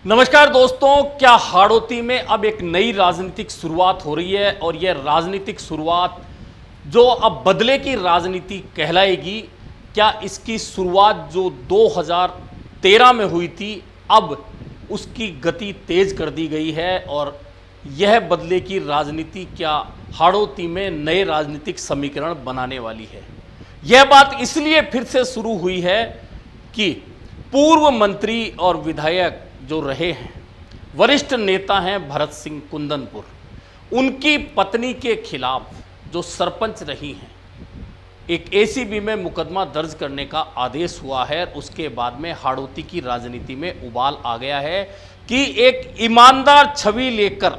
नमस्कार दोस्तों, क्या हाड़ौती में अब एक नई राजनीतिक शुरुआत हो रही है और यह राजनीतिक शुरुआत जो अब बदले की राजनीति कहलाएगी। क्या इसकी शुरुआत जो 2013 में हुई थी अब उसकी गति तेज कर दी गई है और यह बदले की राजनीति क्या हाड़ौती में नए राजनीतिक समीकरण बनाने वाली है। यह बात इसलिए फिर से शुरू हुई है कि पूर्व मंत्री और विधायक जो रहे हैं, वरिष्ठ नेता हैं भरत सिंह कुंदनपुर, उनकी पत्नी के खिलाफ जो सरपंच रही हैं, एक एसीबी में मुकदमा दर्ज करने का आदेश हुआ है। उसके बाद में हाड़ौती की राजनीति में उबाल आ गया है कि एक ईमानदार छवि लेकर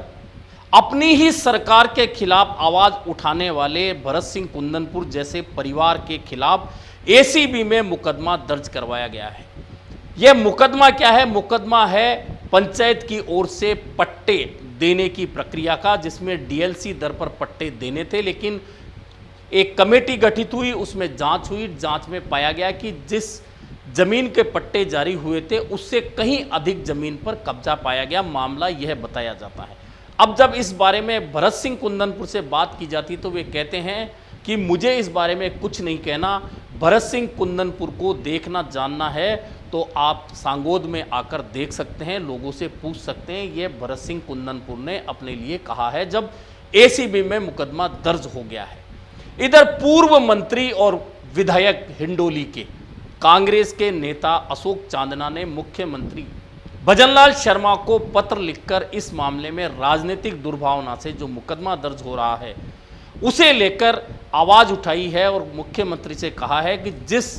अपनी ही सरकार के खिलाफ आवाज उठाने वाले भरत सिंह कुंदनपुर जैसे परिवार के खिलाफ एसीबी में मुकदमा दर्ज करवाया गया है। यह मुकदमा क्या है? मुकदमा है पंचायत की ओर से पट्टे देने की प्रक्रिया का, जिसमें डीएलसी दर पर पट्टे देने थे, लेकिन एक कमेटी गठित हुई, उसमें जांच हुई। जांच में पाया गया कि जिस जमीन के पट्टे जारी हुए थे उससे कहीं अधिक जमीन पर कब्जा पाया गया, मामला यह बताया जाता है। अब जब इस बारे में भरत सिंह कुंदनपुर से बात की जाती तो वे कहते हैं कि मुझे इस बारे में कुछ नहीं कहना, भरत सिंह कुंदनपुर को देखना जानना है तो आप सांगोद में आकर देख सकते हैं, लोगों से पूछ सकते हैं। यह भरत सिंह कुंदनपुर ने अपने लिए कहा है जब एसीबी में मुकदमा दर्ज हो गया है। इधर पूर्व मंत्री और विधायक हिंडोली के कांग्रेस के नेता अशोक चांदना ने मुख्यमंत्री भजनलाल शर्मा को पत्र लिखकर इस मामले में राजनीतिक दुर्भावना से जो मुकदमा दर्ज हो रहा है उसे लेकर आवाज उठाई है और मुख्यमंत्री से कहा है कि जिस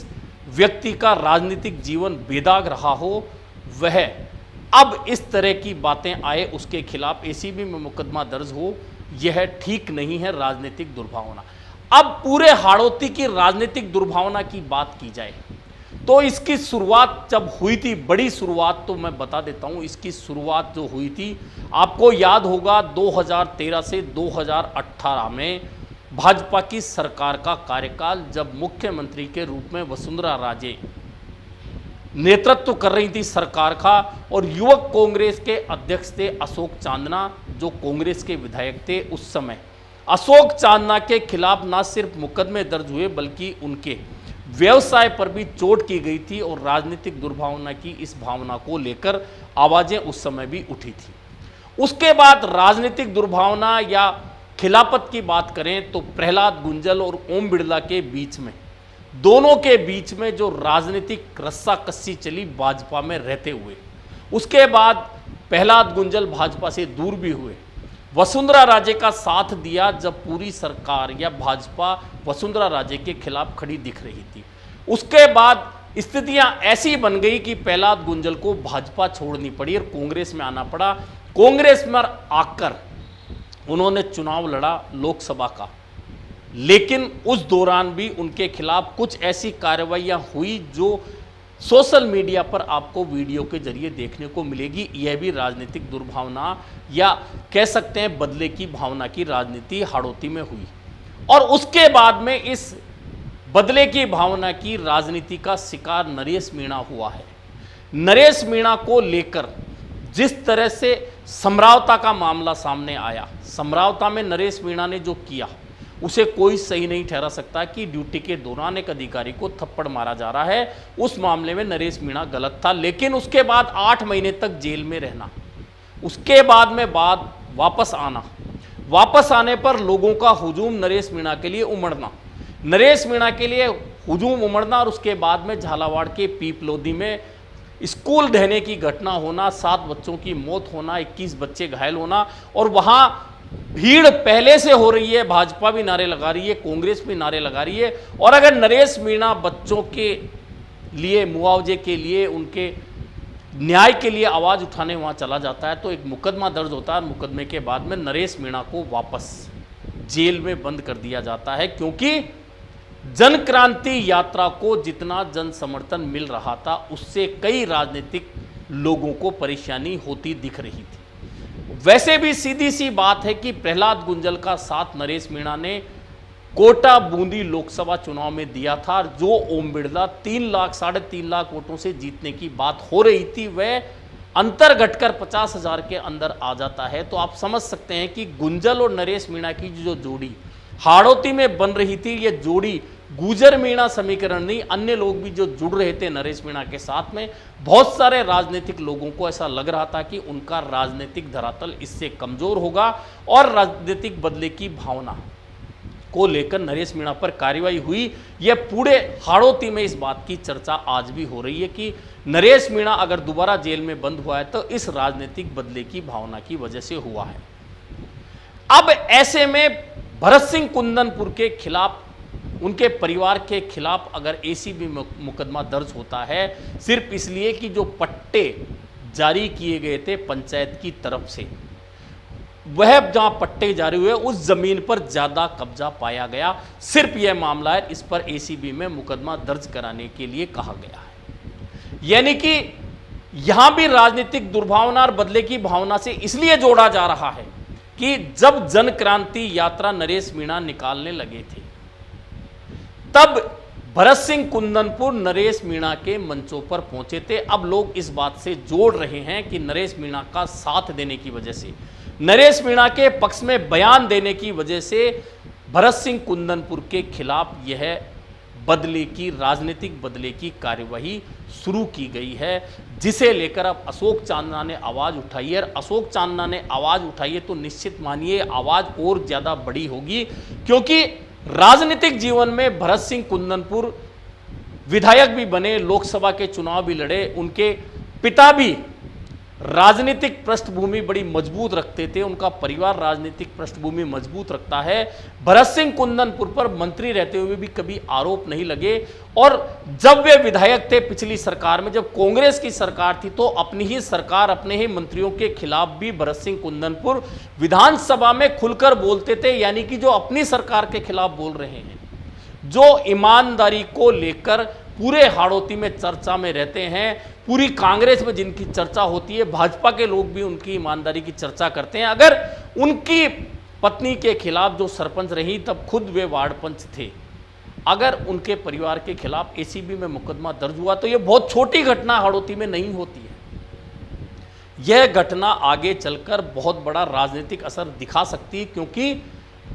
व्यक्ति का राजनीतिक जीवन बेदाग रहा हो वह अब इस तरह की बातें आए उसके खिलाफ एसीबी में मुकदमा दर्ज हो, यह ठीक नहीं है राजनीतिक दुर्भावना। अब पूरे हाड़ौती की राजनीतिक दुर्भावना की बात की जाए तो इसकी शुरुआत जब हुई थी, बड़ी शुरुआत तो मैं बता देता हूं, इसकी शुरुआत जो हुई थी आपको याद होगा 2013 से 2018 में भाजपा की सरकार का कार्यकाल, जब मुख्यमंत्री के रूप में वसुंधरा राजे नेतृत्व कर रही थी सरकार का और युवक कांग्रेस के अध्यक्ष थे अशोक चांदना, जो कांग्रेस के विधायक थे उस समय। अशोक चांदना के खिलाफ न सिर्फ मुकदमे दर्ज हुए बल्कि उनके व्यवसाय पर भी चोट की गई थी और राजनीतिक दुर्भावना की इस भावना को लेकर आवाजें उस समय भी उठी थी। उसके बाद राजनीतिक दुर्भावना या खिलाफत की बात करें तो प्रहलाद गुंजल और ओम बिड़ला के बीच में, दोनों के बीच में जो राजनीतिक रस्साकस्सी चली भाजपा में रहते हुए, उसके बाद प्रहलाद गुंजल भाजपा से दूर भी हुए, वसुंधरा राजे का साथ दिया जब पूरी सरकार या भाजपा वसुंधरा राजे के खिलाफ खड़ी दिख रही थी। उसके बाद स्थितियां ऐसी बन गई कि प्रहलाद गुंजल को भाजपा छोड़नी पड़ी और कांग्रेस में आना पड़ा। कांग्रेस में आकर उन्होंने चुनाव लड़ा लोकसभा का, लेकिन उस दौरान भी उनके खिलाफ कुछ ऐसी कार्रवाइयां हुई जो सोशल मीडिया पर आपको वीडियो के जरिए देखने को मिलेगी। यह भी राजनीतिक दुर्भावना या कह सकते हैं बदले की भावना की राजनीति हाड़ौती में हुई। और उसके बाद में इस बदले की भावना की राजनीति का शिकार नरेश मीणा हुआ है। नरेश मीणा को लेकर जिस तरह से समरावता का मामला सामने आया, समरावता में नरेश मीणा ने जो किया उसे कोई सही नहीं ठहरा सकता कि ड्यूटी के दौरान एक अधिकारी को थप्पड़ मारा जा रहा है। उस मामले में नरेश मीणा गलत था, लेकिन उसके बाद 8 महीने तक जेल में रहना, उसके बाद में वापस आना, वापस आने पर लोगों का हुजूम नरेश मीणा के लिए उमड़ना, नरेश मीणा के लिए हुजूम उमड़ना और उसके बाद में झालावाड़ के पीपलोदी में स्कूल ढहने की घटना होना, 7 बच्चों की मौत होना, 21 बच्चे घायल होना। और वहां भीड़ पहले से हो रही है, भाजपा भी नारे लगा रही है, कांग्रेस भी नारे लगा रही है। और अगर नरेश मीणा बच्चों के लिए मुआवजे के लिए, उनके न्याय के लिए आवाज उठाने वहां चला जाता है तो एक मुकदमा दर्ज होता है। मुकदमे के बाद में नरेश मीणा को वापस जेल में बंद कर दिया जाता है, क्योंकि जन क्रांति यात्रा को जितना जन समर्थन मिल रहा था उससे कई राजनीतिक लोगों को परेशानी होती दिख रही थी। वैसे भी सीधी सी बात है कि प्रहलाद गुंजल का साथ नरेश मीणा ने कोटा बूंदी लोकसभा चुनाव में दिया था, जो ओम बिड़ला 3 लाख 3.5 लाख वोटों से जीतने की बात हो रही थी, वह अंतर घटकर 50,000 के अंदर आ जाता है, तो आप समझ सकते हैं कि गुंजल और नरेश मीणा की जो जोड़ी हाड़ौती में बन रही थी, ये जोड़ी गुजर मीणा समीकरण नहीं, अन्य लोग भी जो जुड़ रहे थे नरेश मीणा के साथ में, बहुत सारे राजनीतिक लोगों को ऐसा लग रहा था कि उनका राजनीतिक धरातल इससे कमजोर होगा और राजनीतिक बदले की भावना को लेकर नरेश मीणा पर कार्रवाई हुई। यह पूरे हाड़ौती में इस बात की चर्चा आज भी हो रही है कि नरेश मीणा अगर दोबारा जेल में बंद हुआ है तो इस राजनीतिक बदले की भावना की वजह से हुआ है। अब ऐसे में भरत सिंह कुंदनपुर के खिलाफ, उनके परिवार के खिलाफ अगर एसीबी में मुकदमा दर्ज होता है सिर्फ इसलिए कि जो पट्टे जारी किए गए थे पंचायत की तरफ से, वह जहां पट्टे जारी हुए उस जमीन पर ज्यादा कब्जा पाया गया, सिर्फ यह मामला है, इस पर एसीबी में मुकदमा दर्ज कराने के लिए कहा गया है। यानी कि यहां भी राजनीतिक दुर्भावना और बदले की भावना से इसलिए जोड़ा जा रहा है कि जब जन क्रांति यात्रा नरेश मीणा निकालने लगे थे तब भरत सिंह कुंदनपुर नरेश मीणा के मंचों पर पहुंचे थे। अब लोग इस बात से जोड़ रहे हैं कि नरेश मीणा का साथ देने की वजह से, नरेश मीणा के पक्ष में बयान देने की वजह से भरत सिंह कुंदनपुर के खिलाफ यह बदले की, राजनीतिक बदले की कार्यवाही शुरू की गई है, जिसे लेकर अब अशोक चांदना ने आवाज उठाई है। और अशोक चांदना ने आवाज उठाई है तो निश्चित मानिए आवाज और ज्यादा बड़ी होगी, क्योंकि राजनीतिक जीवन में भरत सिंह कुंदनपुर विधायक भी बने, लोकसभा के चुनाव भी लड़े, उनके पिता भी राजनीतिक पृष्ठभूमि बड़ी मजबूत रखते थे, उनका परिवार राजनीतिक पृष्ठभूमि मजबूत रखता है। भरत सिंह कुंदनपुर पर मंत्री रहते हुए भी कभी आरोप नहीं लगे, और जब वे विधायक थे पिछली सरकार में, जब कांग्रेस की सरकार थी, तो अपनी ही सरकार, अपने ही मंत्रियों के खिलाफ भी भरत सिंह कुंदनपुर विधानसभा में खुलकर बोलते थे। यानी कि जो अपनी सरकार के खिलाफ बोल रहे हैं, जो ईमानदारी को लेकर पूरे हाड़ौती में चर्चा में रहते हैं, पूरी कांग्रेस में जिनकी चर्चा होती है, भाजपा के लोग भी उनकी ईमानदारी की चर्चा करते हैं। अगर उनकी पत्नी के खिलाफ जो सरपंच रही, तब खुद वे वार्ड पंच थे, अगर उनके परिवार के खिलाफ एसीबी में मुकदमा दर्ज हुआ तो यह बहुत छोटी घटना हाड़ौती में नहीं होती है। यह घटना आगे चलकर बहुत बड़ा राजनीतिक असर दिखा सकती है, क्योंकि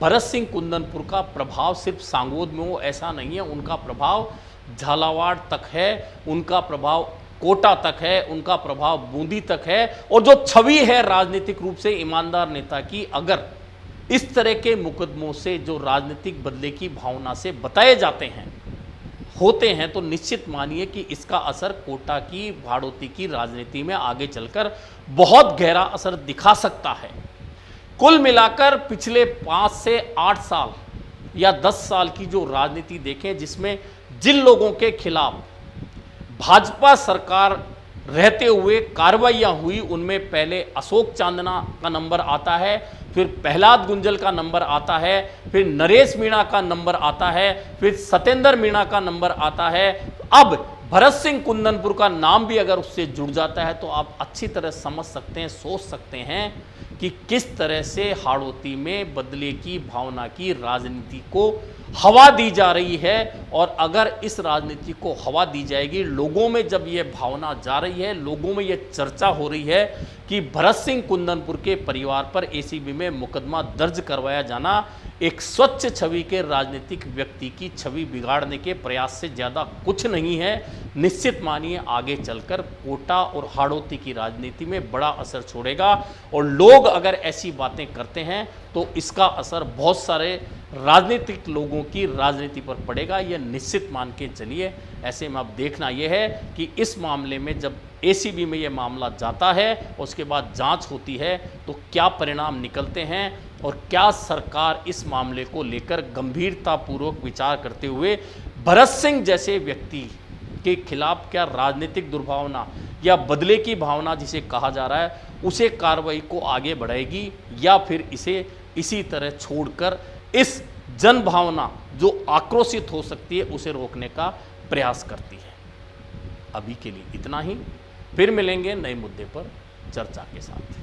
भरत सिंह कुंदनपुर का प्रभाव सिर्फ सांगोद में हो ऐसा नहीं है, उनका प्रभाव झालावाड़ तक है, उनका प्रभाव कोटा तक है, उनका प्रभाव बूंदी तक है। और जो छवि है राजनीतिक रूप से ईमानदार नेता की, अगर इस तरह के मुकदमों से जो राजनीतिक बदले की भावना से बताए जाते हैं, होते हैं, तो निश्चित मानिए कि इसका असर कोटा की, हाड़ौती की राजनीति में आगे चलकर बहुत गहरा असर दिखा सकता है। कुल मिलाकर पिछले 5 से 8 साल या 10 साल की जो राजनीति देखें, जिसमें जिन लोगों के खिलाफ भाजपा सरकार रहते हुए कार्रवाइयां हुई, उनमें पहले अशोक चांदना का नंबर आता है, फिर प्रहलाद गुंजल का नंबर आता है, फिर नरेश मीणा का नंबर आता है, फिर सत्येंद्र मीणा का नंबर आता है। अब भरत सिंह कुंदनपुर का नाम भी अगर उससे जुड़ जाता है तो आप अच्छी तरह समझ सकते हैं, सोच सकते हैं कि किस तरह से हाड़ौती में बदले की भावना की राजनीति को हवा दी जा रही है। और अगर इस राजनीति को हवा दी जाएगी, लोगों में जब यह भावना जा रही है, लोगों में यह चर्चा हो रही है कि भरत सिंह कुंदनपुर के परिवार पर एसीबी में मुकदमा दर्ज करवाया जाना एक स्वच्छ छवि के राजनीतिक व्यक्ति की छवि बिगाड़ने के प्रयास से ज़्यादा कुछ नहीं है। निश्चित मानिए आगे चलकर कोटा और हाड़ौती की राजनीति में बड़ा असर छोड़ेगा, और लोग अगर ऐसी बातें करते हैं तो इसका असर बहुत सारे राजनीतिक लोगों की राजनीति पर पड़ेगा, यह निश्चित मान के चलिए। ऐसे में अब देखना यह है कि इस मामले में जब एसीबी में यह मामला जाता है, उसके बाद जांच होती है, तो क्या परिणाम निकलते हैं और क्या सरकार इस मामले को लेकर गंभीरतापूर्वक विचार करते हुए भरत सिंह जैसे व्यक्ति के खिलाफ क्या राजनीतिक दुर्भावना या बदले की भावना जिसे कहा जा रहा है, उसे कार्रवाई को आगे बढ़ाएगी, या फिर इसे इसी तरह छोड़कर इस जन भावना जो आक्रोशित हो सकती है उसे रोकने का प्रयास करती है। अभी के लिए इतना ही, फिर मिलेंगे नए मुद्दे पर चर्चा के साथ।